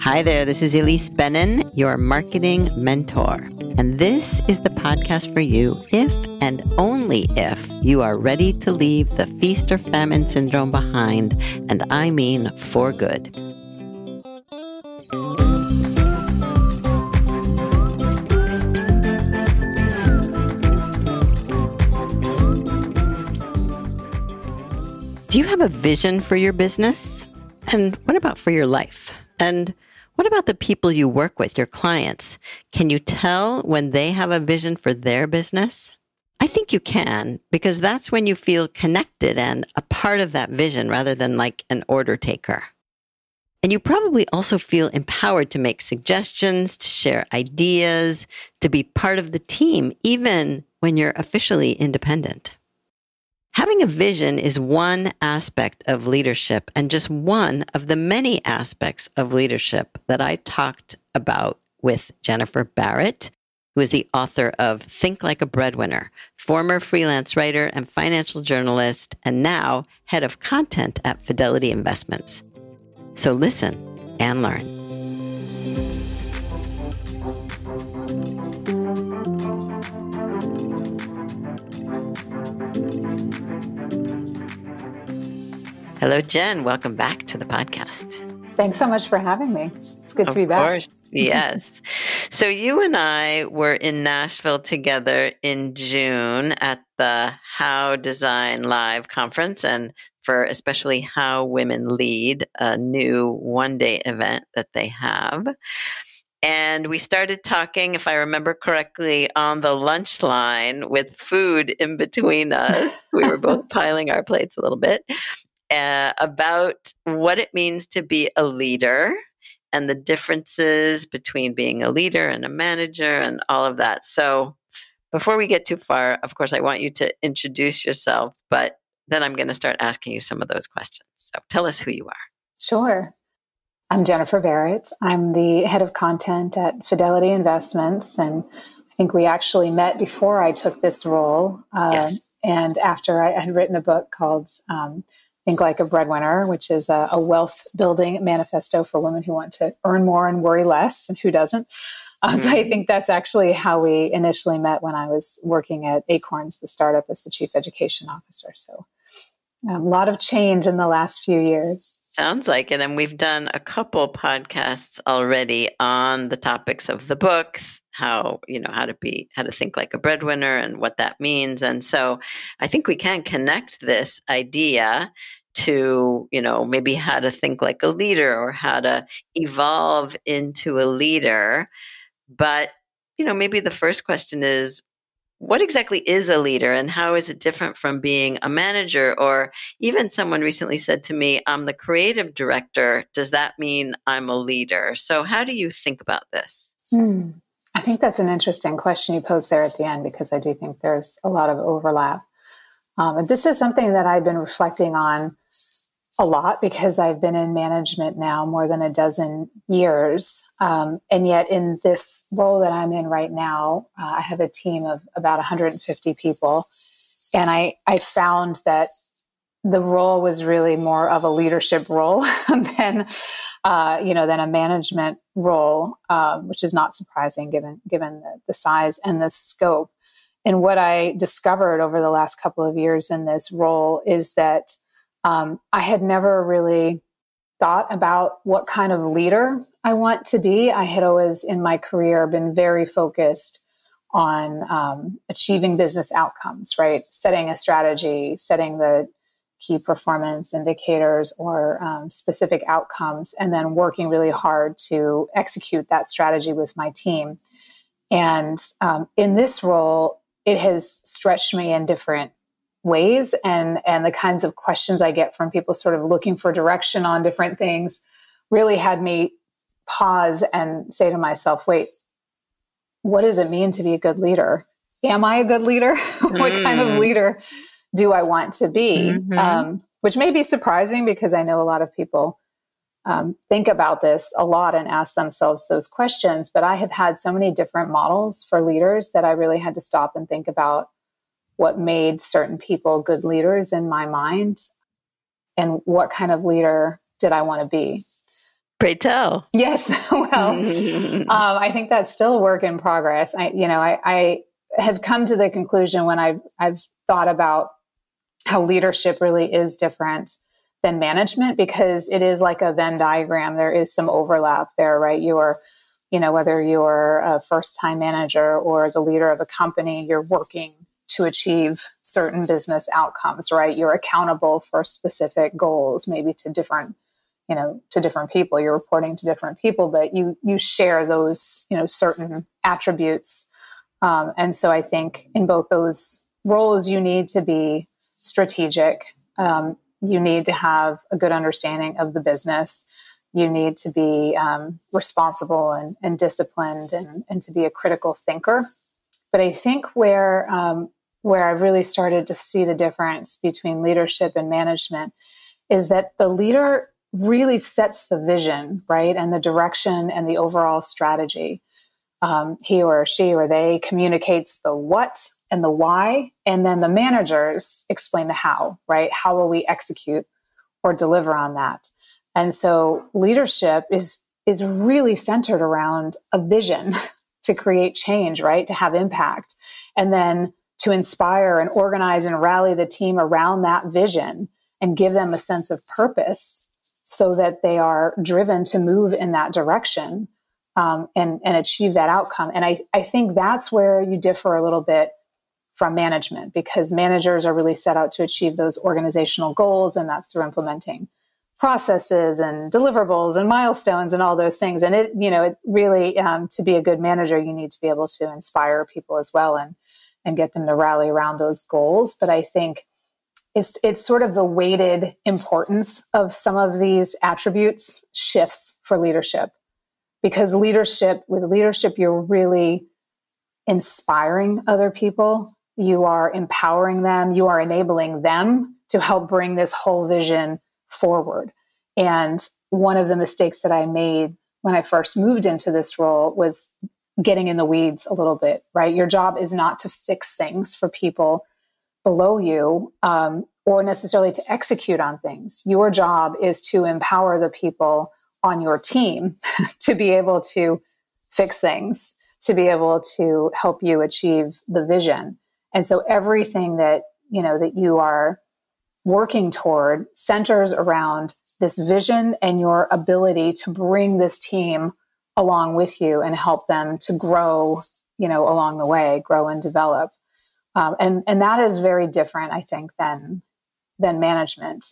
Hi there, this is Elise Benin, your marketing mentor. And this is the podcast for you if and only if you are ready to leave the feast or famine syndrome behind, and I mean for good. Do you have a vision for your business? And what about for your life? And what about the people you work with, your clients? Can you tell when they have a vision for their business? I think you can, because that's when you feel connected and a part of that vision rather than like an order taker. And you probably also feel empowered to make suggestions, to share ideas, to be part of the team, even when you're officially independent. Having a vision is one aspect of leadership and just one of the many aspects of leadership that I talked about with Jennifer Barrett, who is the author of Think Like a Breadwinner, former freelance writer and financial journalist, and now head of content at Fidelity Investments. So listen and learn. Hello, Jen. Welcome back to the podcast. Thanks so much for having me. It's good to be back. Of course. Yes. So you and I were in Nashville together in June at the How Design Live conference, and for especially How Women Lead, a new one-day event that they have. And we started talking, if I remember correctly, on the lunch line with food in between us. We were both piling our plates a little bit. About what it means to be a leader and the differences between being a leader and a manager and all of that. So before we get too far, of course, I want you to introduce yourself, but then I'm going to start asking you some of those questions. So tell us who you are. Sure. I'm Jennifer Barrett. I'm the head of content at Fidelity Investments. And I think we actually met before I took this role. Yes. And after I had written a book called Think Like a Breadwinner, which is a wealth building manifesto for women who want to earn more and worry less, and who doesn't. So I think that's actually how we initially met when I was working at Acorns, the startup, as the chief education officer. So a lot of change in the last few years. Sounds like it. And we've done a couple podcasts already on the topics of the book, how to think like a breadwinner and what that means. And so I think we can connect this idea to, maybe how to think like a leader or how to evolve into a leader. But, maybe the first question is, what exactly is a leader and how is it different from being a manager? Or even someone recently said to me, I'm the creative director. Does that mean I'm a leader? So how do you think about this? I think that's an interesting question you posed there at the end, because I do think there's a lot of overlap. This is something that I've been reflecting on a lot because I've been in management now more than a dozen years. And yet in this role that I'm in right now, I have a team of about 150 people. And I found that the role was really more of a leadership role than a management role, which is not surprising given the size and the scope. And what I discovered over the last couple of years in this role is that I had never really thought about what kind of leader I want to be. I had always in my career been very focused on achieving business outcomes, right? Setting a strategy, setting the key performance indicators or specific outcomes, and then working really hard to execute that strategy with my team. And in this role, it has stretched me in different ways, and the kinds of questions I get from people sort of looking for direction on different things really had me pause and say to myself, wait, what does it mean to be a good leader? Am I a good leader? What kind of leader do I want to be? Which may be surprising because I know a lot of people think about this a lot and ask themselves those questions. But I have had so many different models for leaders that I really had to stop and think about what made certain people good leaders in my mind and what kind of leader did I want to be. Pray tell. Yes. Well, I think that's still a work in progress. I have come to the conclusion when I've thought about how leadership really is different than management, because it is like a Venn diagram. There is some overlap there, right? Whether you're a first-time manager or the leader of a company, you're working to achieve certain business outcomes, right? You're accountable for specific goals, maybe to different people. You're reporting to different people, but you share those, certain attributes. And so I think in both those roles, you need to be strategic. You need to have a good understanding of the business. You need to be responsible and disciplined and to be a critical thinker. But I think where I've really started to see the difference between leadership and management is that the leader really sets the vision, right? And the direction and the overall strategy. He or she or they communicates the what and the why, and then the managers explain the how, right? How will we execute or deliver on that? And so leadership is really centered around a vision to create change, right? To have impact, and then to inspire and organize and rally the team around that vision and give them a sense of purpose so that they are driven to move in that direction and achieve that outcome. And I think that's where you differ a little bit from management, because managers are really set out to achieve those organizational goals, and that's through implementing processes and deliverables and milestones and all those things. And it really, to be a good manager, you need to be able to inspire people as well and get them to rally around those goals. But I think it's sort of the weighted importance of some of these attributes shifts for leadership, because with leadership, you're really inspiring other people. You are empowering them. You are enabling them to help bring this whole vision forward. And one of the mistakes that I made when I first moved into this role was getting in the weeds a little bit, right? Your job is not to fix things for people below you or necessarily to execute on things. Your job is to empower the people on your team to be able to fix things, to be able to help you achieve the vision. And so everything that you are working toward centers around this vision and your ability to bring this team along with you and help them to grow, along the way, grow and develop. And that is very different, I think, than management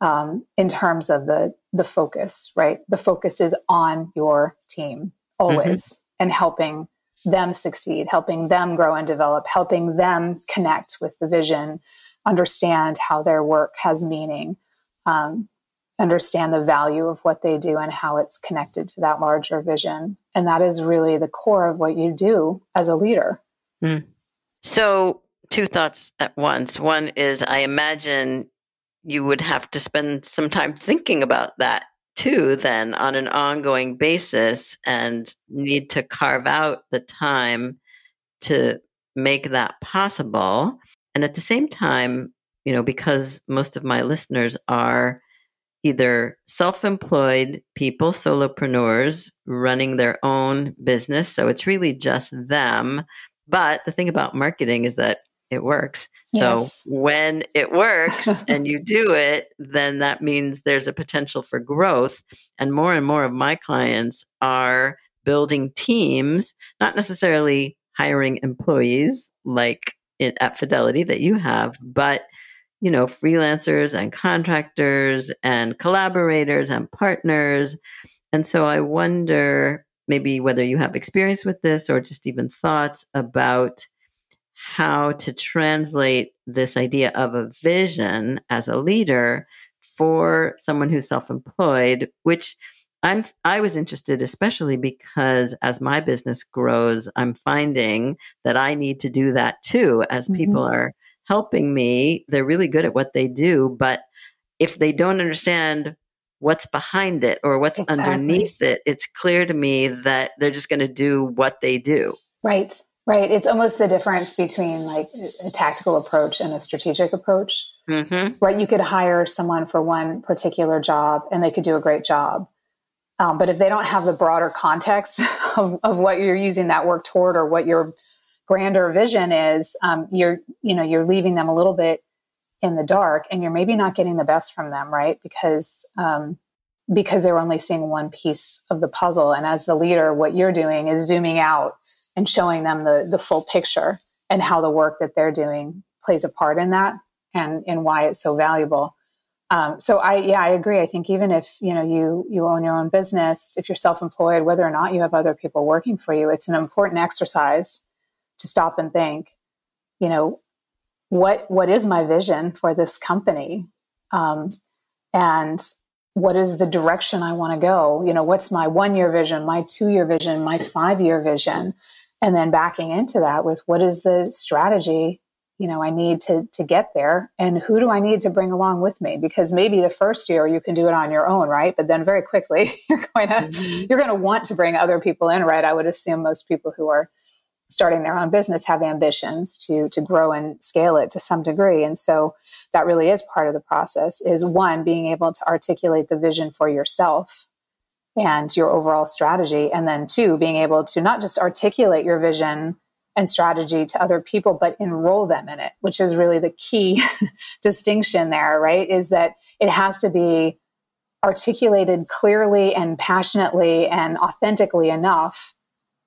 in terms of the focus, right? The focus is on your team always, and helping them succeed, helping them grow and develop, helping them connect with the vision, understand how their work has meaning, understand the value of what they do and how it's connected to that larger vision. And that is really the core of what you do as a leader. Mm. So, two thoughts at once. One is, I imagine you would have to spend some time thinking about that too, then, on an ongoing basis, and need to carve out the time to make that possible. And at the same time, because most of my listeners are either self-employed people, solopreneurs running their own business, so it's really just them. But the thing about marketing is that it works. Yes. So when it works and you do it, then that means there's a potential for growth. And more of my clients are building teams, not necessarily hiring employees like at Fidelity that you have, but freelancers and contractors and collaborators and partners. And so I wonder maybe whether you have experience with this or just even thoughts about how to translate this idea of a vision as a leader for someone who's self-employed, which I was interested, especially because as my business grows, I'm finding that I need to do that too. As people are helping me, they're really good at what they do, but if they don't understand what's behind it or what's underneath it, it's clear to me that they're just going to do what they do. Right. It's almost the difference between like a tactical approach and a strategic approach. Right. You could hire someone for one particular job and they could do a great job. But if they don't have the broader context of what you're using that work toward, or what your grander vision is, you're leaving them a little bit in the dark, and you're maybe not getting the best from them, right? Because they're only seeing one piece of the puzzle. And as the leader, what you're doing is zooming out and showing them the full picture, and how the work that they're doing plays a part in that, and why it's so valuable. So I agree. I think even if, you own your own business, if you're self-employed, whether or not you have other people working for you, it's an important exercise to stop and think, what is my vision for this company? And what is the direction I want to go? What's my 1-year vision, my 2-year vision, my 5-year vision? And then backing into that with, what is the strategy I need to get there, and who do I need to bring along with me? Because maybe the first year you can do it on your own, right? But then very quickly you're going to want to bring other people in, right? I would assume most people who are starting their own business have ambitions to grow and scale it to some degree. And so that really is part of the process, is one, being able to articulate the vision for yourself and your overall strategy. And then two, being able to not just articulate your vision and strategy to other people, but enroll them in it, which is really the key distinction there, right? Is that it has to be articulated clearly and passionately and authentically enough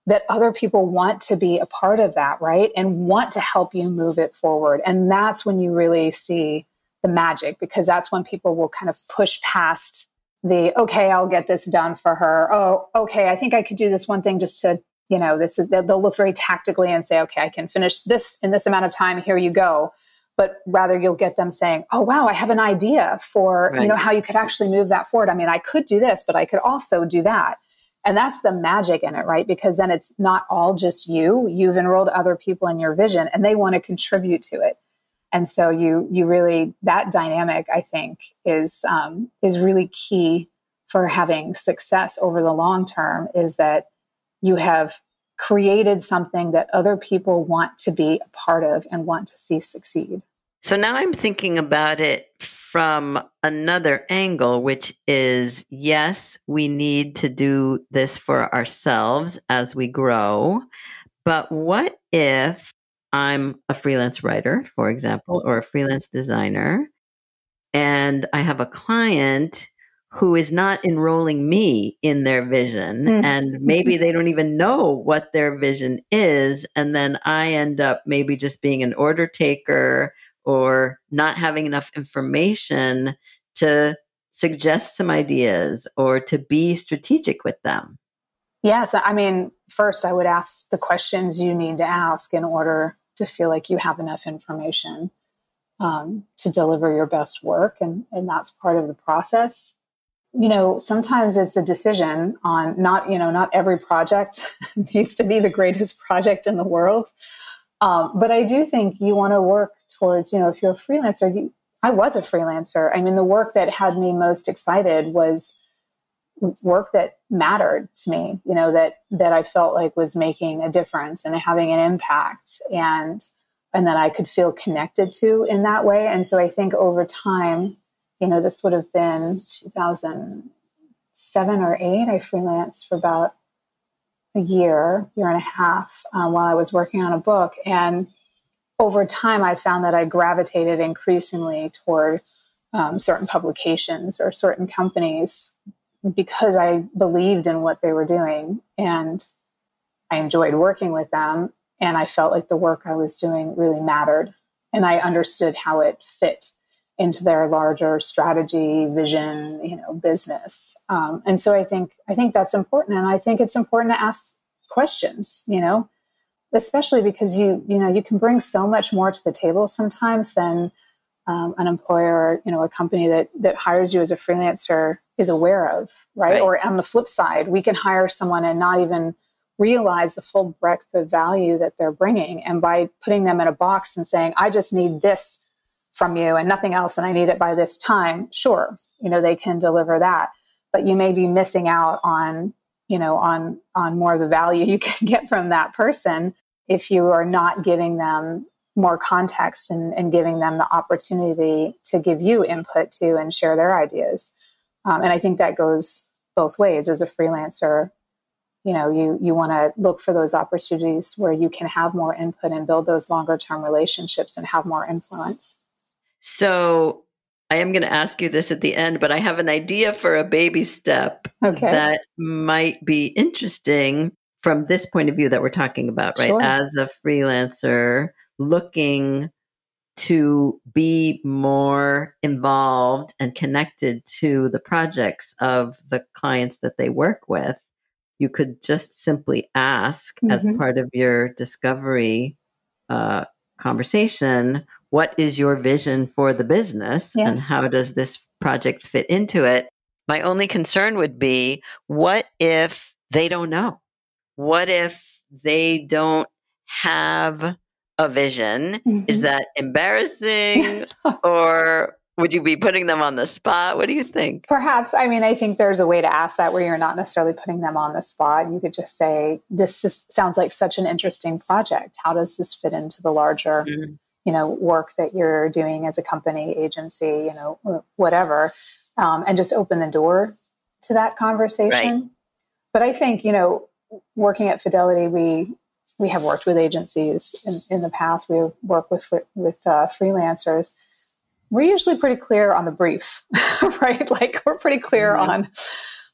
that other people want to be a part of that, right? And want to help you move it forward. And that's when you really see the magic, because that's when people will kind of push past the, okay, I'll get this done for her. Oh, okay, I think I could do this one thing just to, they'll look very tactically and say, okay, I can finish this in this amount of time. Here you go. But rather you'll get them saying, oh, wow, I have an idea for, Right. How you could actually move that forward. I mean, I could do this, but I could also do that. And that's the magic in it, right? Because then it's not all just you. You've enrolled other people in your vision, and they want to contribute to it. And so you really, that dynamic, I think, is really key for having success over the long term, is that you have created something that other people want to be a part of and want to see succeed. So now I'm thinking about it from another angle, which is, yes, we need to do this for ourselves as we grow. But what if I'm a freelance writer, for example, or a freelance designer, and I have a client who is not enrolling me in their vision, and maybe they don't even know what their vision is, and then I end up maybe just being an order taker or not having enough information to suggest some ideas or to be strategic with them? Yes. I mean, first, I would ask the questions you need to ask in order to feel like you have enough information to deliver your best work. And that's part of the process. Sometimes it's a decision on not every project needs to be the greatest project in the world. But I do think you want to work towards, if you're a freelancer, I was a freelancer. I mean, the work that had me most excited was work that mattered to me, that I felt like was making a difference and having an impact, and that I could feel connected to in that way. And so I think over time, this would have been 2007 or 8. I freelanced for about a year and a half while I was working on a book. And over time, I found that I gravitated increasingly toward certain publications or certain companies because I believed in what they were doing, and I enjoyed working with them. And I felt like the work I was doing really mattered, and I understood how it fit into their larger strategy, vision, business. And so I think that's important. And I think it's important to ask questions, especially because you can bring so much more to the table sometimes than an employer, a company that hires you as a freelancer is aware of, right? Or on the flip side, we can hire someone and not even realize the full breadth of value that they're bringing. And by putting them in a box and saying, I just need this from you and nothing else, and I need it by this time, sure, they can deliver that. But you may be missing out on more of the value you can get from that person if you are not giving them more context and giving them the opportunity to give you input to and share their ideas. And I think that goes both ways. As a freelancer, you want to look for those opportunities where you can have more input and build those longer term relationships and have more influence. So I am going to ask you this at the end, but I have an idea for a baby step that might be interesting from this point of view that we're talking about, right? Sure. As a freelancer looking to be more involved and connected to the projects of the clients that they work with, you could just simply ask as part of your discovery conversation, what is your vision for the business and how does this project fit into it? My only concern would be, what if they don't know? What if they don't have a vision? Is that embarrassing or would you be putting them on the spot? What do you think? Perhaps. I mean, I think there's a way to ask that where you're not necessarily putting them on the spot. You could just say, sounds like such an interesting project. How does this fit into the larger, work that you're doing as a company, agency, whatever, and just open the door to that conversation. Right. But I think, working at Fidelity, we have worked with agencies in the past. We have worked with freelancers. We're usually pretty clear on the brief, right? Like we're pretty clear on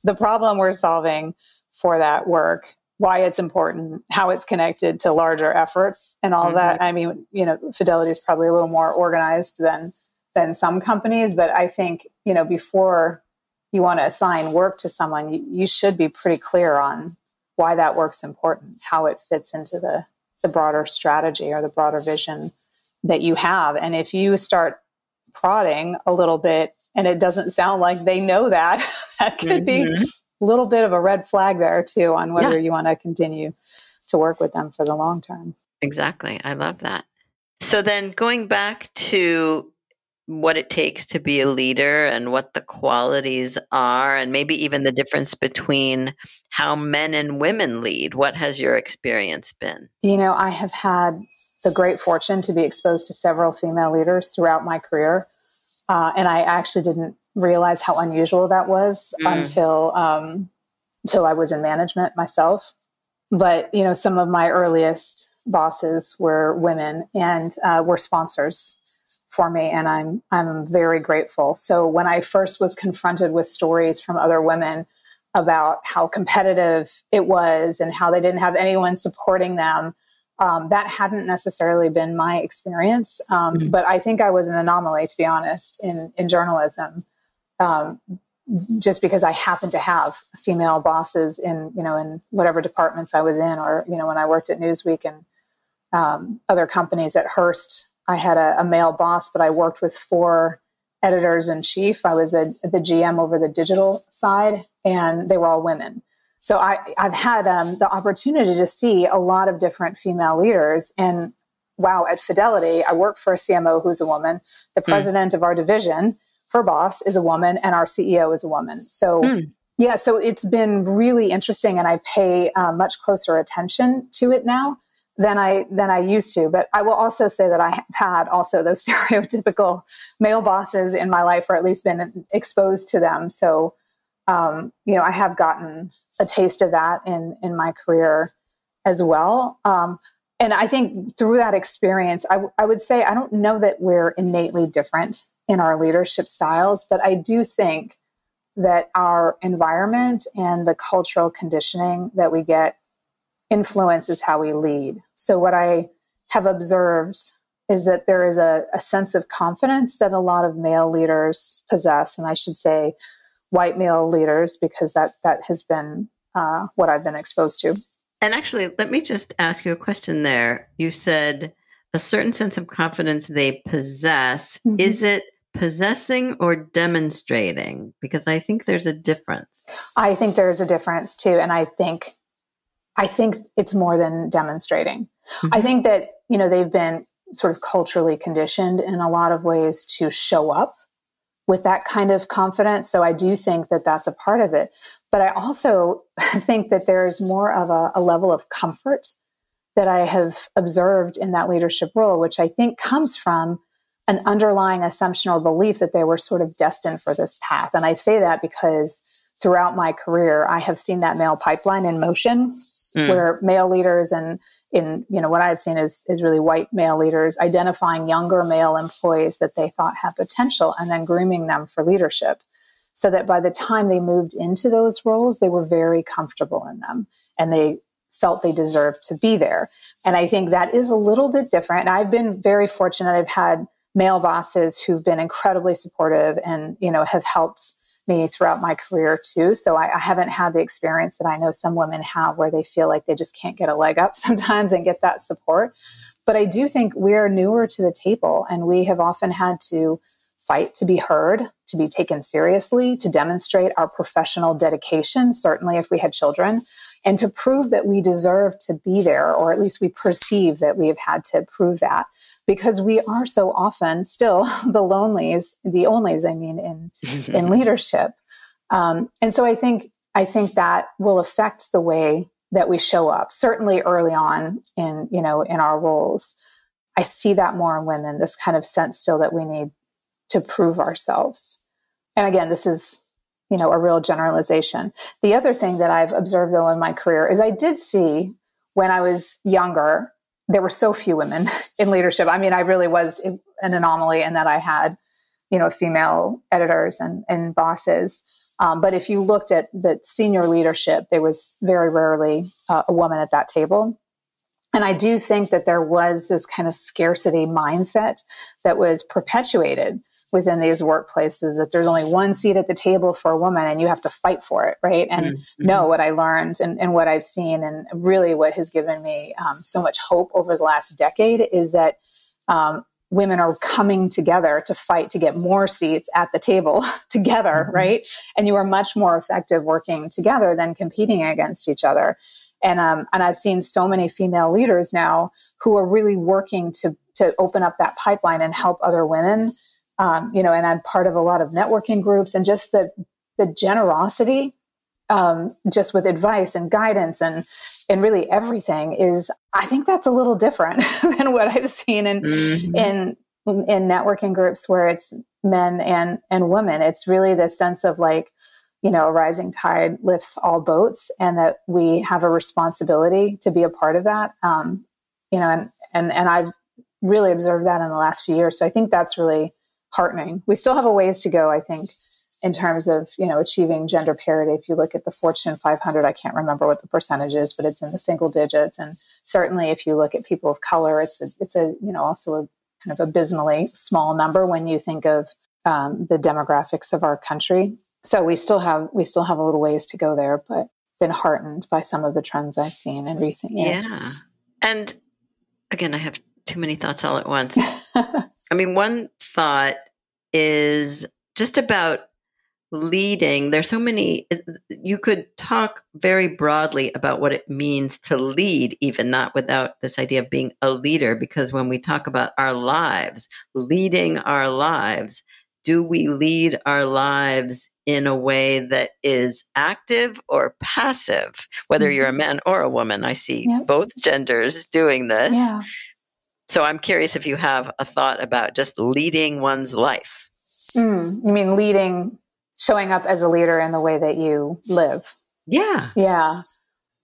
the problem we're solving for that work, why it's important, how it's connected to larger efforts and all that. I mean, Fidelity is probably a little more organized than some companies, but I think, before you want to assign work to someone, you should be pretty clear on why that work's important, how it fits into the broader strategy or the broader vision that you have. And if you start prodding a little bit and it doesn't sound like they know that, that could be a little bit of a red flag there too on whether you want to continue to work with them for the long term. Exactly. I love that. So then going back to what it takes to be a leader and what the qualities are, and maybe even the difference between how men and women lead, what has your experience been? I have had the great fortune to be exposed to several female leaders throughout my career. And I actually didn't realize how unusual that was until I was in management myself. But, some of my earliest bosses were women and were sponsors for me. And I'm very grateful. So when I first was confronted with stories from other women about how competitive it was and how they didn't have anyone supporting them, that hadn't necessarily been my experience. But I think I was an anomaly, to be honest, in journalism, just because I happened to have female bosses in whatever departments I was in, or, when I worked at Newsweek and other companies at Hearst, I had a male boss, but I worked with 4 editors in chief. I was the GM over the digital side, and they were all women. So I've had the opportunity to see a lot of different female leaders. And wow, at Fidelity, I work for a CMO who's a woman. The president of our division, her boss is a woman, and our CEO is a woman. So so it's been really interesting, and I pay much closer attention to it now than I used to. But I will also say that I have had also those stereotypical male bosses in my life, or at least been exposed to them. So I have gotten a taste of that in my career as well. And I think through that experience, I would say, I don't know that we're innately different in our leadership styles, but I do think that our environment and the cultural conditioning that we get influences how we lead. So what I have observed is that there is a sense of confidence that a lot of male leaders possess. And I should say white male leaders, because that has been what I've been exposed to. And actually, let me just ask you a question there. You said a certain sense of confidence they possess. Is it possessing or demonstrating? Because I think there's a difference. I think there's a difference too. And I think it's more than demonstrating. I think that, they've been sort of culturally conditioned in a lot of ways to show up with that kind of confidence. So I do think that that's a part of it. But I also think that there's more of a level of comfort that I have observed in that leadership role, which I think comes from an underlying assumption or belief that they were sort of destined for this path. And I say that because throughout my career, I have seen that male pipeline in motion where male leaders and what I've seen is really white male leaders identifying younger male employees that they thought had potential and then grooming them for leadership so that by the time they moved into those roles, they were very comfortable in them and they felt they deserved to be there. And I think that is a little bit different. I've been very fortunate. I've had male bosses who've been incredibly supportive and, have helped me throughout my career too. So I haven't had the experience that I know some women have where they feel like they just can't get a leg up sometimes and get that support. But I do think we're newer to the table and we have often had to fight to be heard, to be taken seriously, to demonstrate our professional dedication, certainly if we had children, and to prove that we deserve to be there, or at least we perceive that we have had to prove that. Because we are so often still the onlys in leadership. And so I think that will affect the way that we show up, certainly early on in our roles. I see that more in women, this kind of sense still that we need to prove ourselves. And again, this is, a real generalization. The other thing that I've observed though in my career is I did see when I was younger, there were so few women in leadership. I mean, I really was an anomaly in that I had, female editors and bosses. But if you looked at the senior leadership, there was very rarely a woman at that table. And I do think that there was this kind of scarcity mindset that was perpetuated within these workplaces, that there's only one seat at the table for a woman and you have to fight for it, right? And no, what I learned and what I've seen and really what has given me so much hope over the last decade is that women are coming together to fight to get more seats at the table together, right? And you are much more effective working together than competing against each other. And I've seen so many female leaders now who are really working to open up that pipeline and help other women. And I'm part of a lot of networking groups and just the generosity, just with advice and guidance and really everything is, I think that's a little different than what I've seen in networking groups where it's men and women. It's really the sense of like, a rising tide lifts all boats and that we have a responsibility to be a part of that. And I've really observed that in the last few years. So I think that's really heartening. We still have a ways to go, I think, in terms of, achieving gender parity. If you look at the Fortune 500, I can't remember what the percentage is, but it's in the single digits. And certainly if you look at people of color, it's also a kind of abysmally small number when you think of the demographics of our country. So we still have a little ways to go there, but been heartened by some of the trends I've seen in recent years. Yeah. And again, I have too many thoughts all at once. I mean, one thought is just about leading. There's so many, you could talk very broadly about what it means to lead, even not without this idea of being a leader, because when we talk about our lives, leading our lives, do we lead our lives in a way that is active or passive? Whether you're a man or a woman, I see both genders doing this. Yeah. So I'm curious if you have a thought about just leading one's life. You mean leading, showing up as a leader in the way that you live? Yeah. Yeah.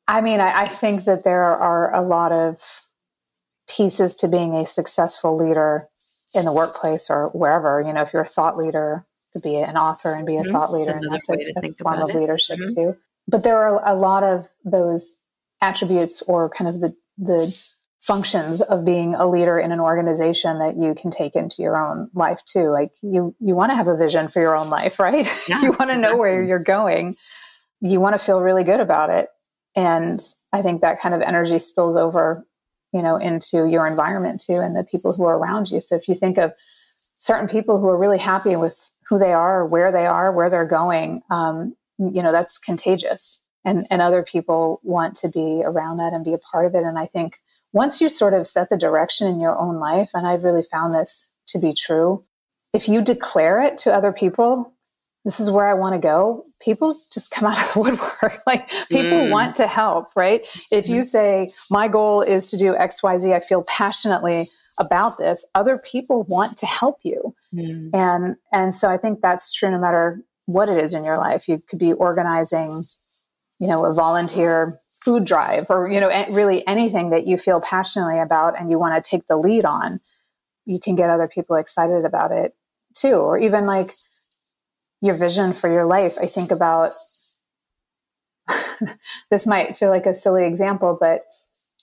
I mean, I think that there are a lot of pieces to being a successful leader in the workplace or wherever. If you're a thought leader, to be an author and be a thought leader, and that's a form of leadership too. But there are a lot of those attributes or kind of the functions of being a leader in an organization that you can take into your own life too. Like you want to have a vision for your own life, right? Yeah, you want to know where you're going. You want to feel really good about it. And I think that kind of energy spills over, into your environment too, and the people who are around you. So if you think of certain people who are really happy with who they are, where they're going, that's contagious. And other people want to be around that and be a part of it. And I think once you sort of set the direction in your own life, and I've really found this to be true, if you declare it to other people, this is where I want to go, people just come out of the woodwork. Like people want to help, right? If you say, my goal is to do X, Y, Z, I feel passionately about this, other people want to help you. And so I think that's true no matter what it is in your life. You could be organizing, a volunteer food drive, or, really anything that you feel passionately about and you want to take the lead on. You can get other people excited about it too. Or even like your vision for your life. I think about, this might feel like a silly example, but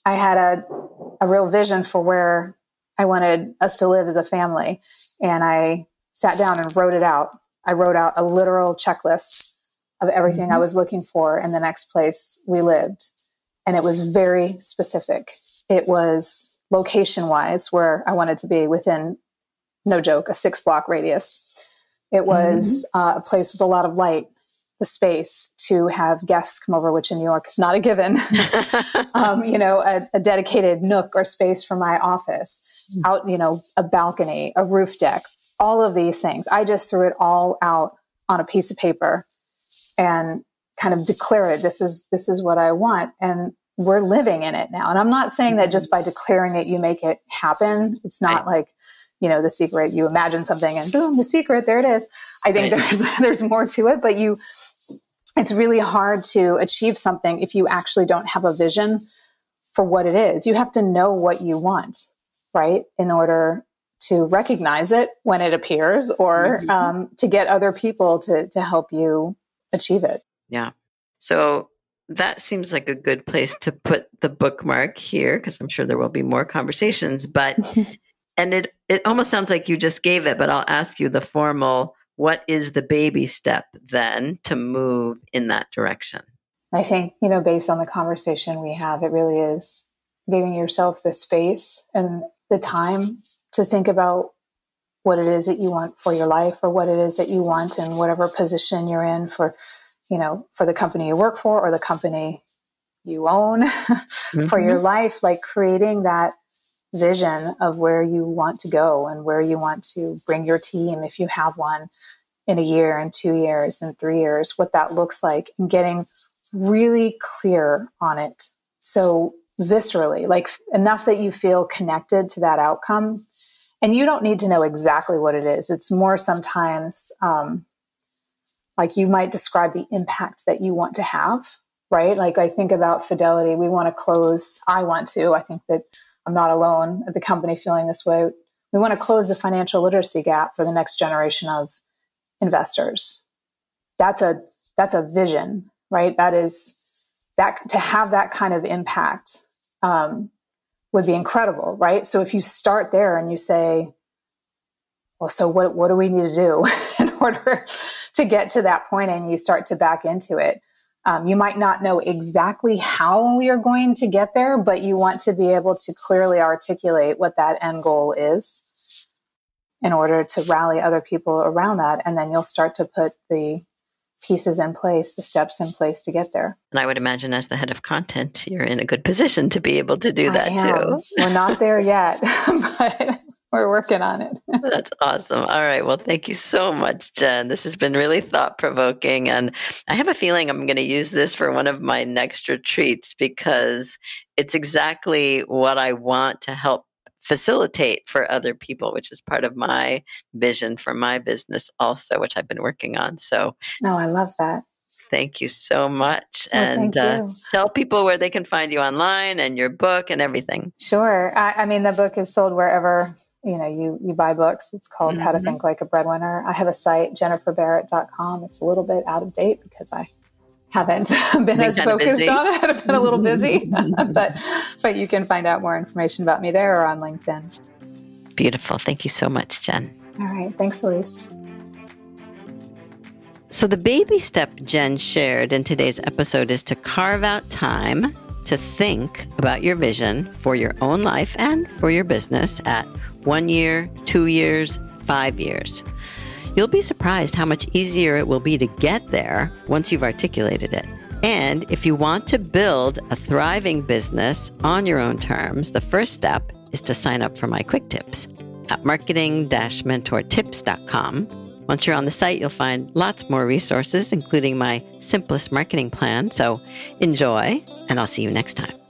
I had a real vision for where I wanted us to live as a family. And I sat down and wrote it out. I wrote out a literal checklist of everything I was looking for in the next place we lived. And it was very specific. It was location wise where I wanted to be within, no joke, a 6-block radius. It was a place with a lot of light, the space to have guests come over, which in New York is not a given. A dedicated nook or space for my office, out, a balcony, a roof deck, all of these things. I just threw it all out on a piece of paper and kind of declared, this is what I want. And we're living in it now. And I'm not saying that just by declaring it, you make it happen. It's not like, The Secret, you imagine something and boom, The Secret, there it is. I think there's more to it, but it's really hard to achieve something if you actually don't have a vision for what it is. You have to know what you want, right? In order to recognize it when it appears, or to get other people to help you achieve it. Yeah. So that seems like a good place to put the bookmark here, because I'm sure there will be more conversations, but, and it almost sounds like you just gave it, but I'll ask you the formal, what is the baby step then to move in that direction? I think, based on the conversation we have, it really is giving yourself the space and the time to think about what it is that you want for your life, or what it is that you want in whatever position you're in for the company you work for or the company you own for your life, like creating that vision of where you want to go and where you want to bring your team, if you have one, in a year and 2 years and 3 years, what that looks like, and getting really clear on it. So viscerally, like enough that you feel connected to that outcome. And you don't need to know exactly what it is. It's more sometimes like you might describe the impact that you want to have, right? Like I think about Fidelity. I think that I'm not alone at the company feeling this way. We want to close the financial literacy gap for the next generation of investors. That's a vision, right? That to have that kind of impact would be incredible, right? So if you start there and you say, well, so what do we need to do in order to get to that point, and you start to back into it? You might not know exactly how you're going to get there, but you want to be able to clearly articulate what that end goal is in order to rally other people around that. And then you'll start to put the pieces in place, the steps in place to get there. And I would imagine as the head of content, you're in a good position to be able to do that too. We're not there yet, but we're working on it. That's awesome. All right. Well, thank you so much, Jen. This has been really thought-provoking. And I have a feeling I'm going to use this for one of my next retreats, because it's exactly what I want to help facilitate for other people, which is part of my vision for my business also, which I've been working on. So, I love that. Thank you so much. Thank you. Tell people where they can find you online and your book and everything. Sure. I mean, the book is sold wherever you buy books. It's called How to Think Like a Breadwinner. I have a site, jenniferbarrett.com. It's a little bit out of date because I haven't been as focused on it. I've been a little busy, but you can find out more information about me there or on LinkedIn. Beautiful. Thank you so much, Jen. All right. Thanks, Louise. So the baby step Jen shared in today's episode is to carve out time to think about your vision for your own life and for your business at 1 year, 2 years, 5 years. You'll be surprised how much easier it will be to get there once you've articulated it. And if you want to build a thriving business on your own terms, the first step is to sign up for my quick tips at marketing-mentortips.com. Once you're on the site, you'll find lots more resources, including my simplest marketing plan. So enjoy, and I'll see you next time.